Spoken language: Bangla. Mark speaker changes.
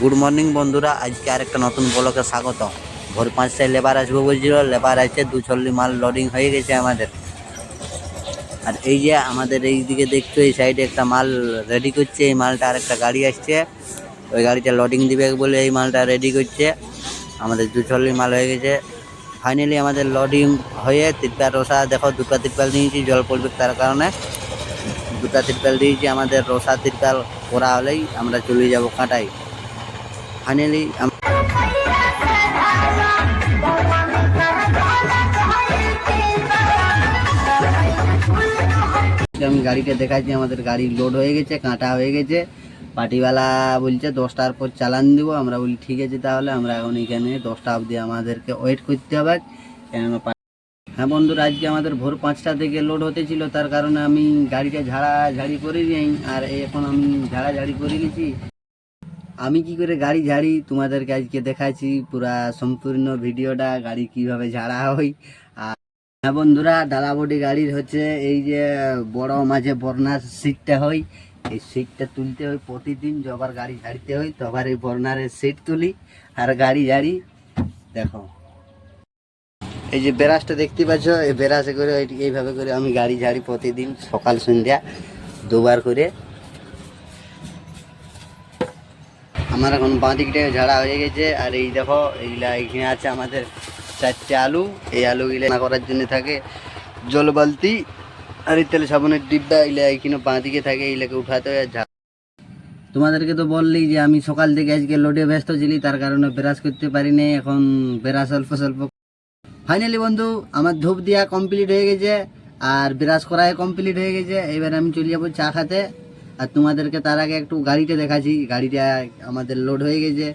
Speaker 1: গুড মর্নিং বন্ধুরা, আজকে আরেকটা নতুন ব্লগে স্বাগত। ভোর 5টায় লেবার আসবো বলছিল, লেবার আছে, 2 ট্রলি মাল লোডিং হয়ে গেছে আমাদের। আর এই যে আমাদের এই দিকে দেখছো, এই সাইডে একটা মাল রেডি করছে। এই মালটা আরেকটা গাড়ি আসছে, ওই গাড়িটা লোডিং দিবে বলে এই মালটা রেডি করছে। আমাদের 2 ট্রলি মাল হয়ে গেছে। ফাইনালি আমাদের লোডিং হয়ে তিরপাল রসা দেখো, 2টা তিরপাল নিয়েছি, জল পড়বে তার কারণে 2টা তিরপাল দিয়েছি। আমাদের রসা তিরপাল করা হলেই আমরা চলে যাব কাঁটাই। ফাইনালি আমি গাড়িটা দেখাচ্ছি, আমাদের গাড়ি লোড হয়ে গেছে, কাঁটা হয়ে গেছে। পার্টিওয়ালা বলছে 10টার পর চালান দিব। আমরা বলি ঠিক আছে, তাহলে আমরা এখন এখানে 10টা অবধি আমাদেরকে ওয়েট করতে হবে। কেননা হ্যাঁ বন্ধুরা, আজকে আমাদের ভোর 5টা থেকে লোড হতে ছিল, তার কারণে আমি গাড়িটা ঝাড়াঝাড়ি করে নিই। আর এখন আমি ঝাড়াঝাড়ি করে নিয়েছি। আমি কি করে গাড়ি ঝাড়ি তোমাদেরকে আজকে দেখাচ্ছি, পুরা সম্পূর্ণ ভিডিওটা, গাড়ি কিভাবে ঝাড়া হয়। হ্যাঁ বন্ধুরা, ডালাবডি গাড়ির হচ্ছে এই যে বড় মাঝে বর্নার সিটটা হয়, এই সিটটা তুলতে হয় প্রতিদিন। যবার গাড়ি ঝাড়তে হয় তবার এই বর্নারের সিট তুলি আর গাড়ি ঝাড়ি। দেখো এই যে ব্রাশটা দেখতে পাচ্ছ, এই ব্রাশে করে এইভাবে করে আমি গাড়ি ঝাড়ি প্রতিদিন, সকাল সন্ধ্যা দুবার করে। আমার এখন বাঁ দিকটা ঝাড়া হয়ে গেছে। আর এই দেখো, এইগুলা এখানে আছে আমাদের 4টে আলু। এই আলুগুলো রান্না করার জন্য থাকে জল বালতি আর এই তেল সাবানের ডিব্বা, এগুলা এখানে বাঁ দিকে থাকে, এইগুলাকে উঠাতে হয়। তোমাদেরকে তো বললি যে আমি সকাল থেকে আজকে লোডে ব্যস্ত ছিলি, তার কারণে ব্রাশ করতে পারিনি। এখন ব্রাশ অল্প স্বল্প। ফাইনালি বন্ধু, আমার ধূপ দেওয়া কমপ্লিট হয়ে গেছে আর ব্রাশ করা কমপ্লিট হয়ে গেছে। এবার আমি চলে যাবো চা খাতে। আর তোমাদেরকে তার আগে একটু গাড়িটা দেখাচ্ছি। গাড়িটা আমাদের লোড হয়ে গেছে।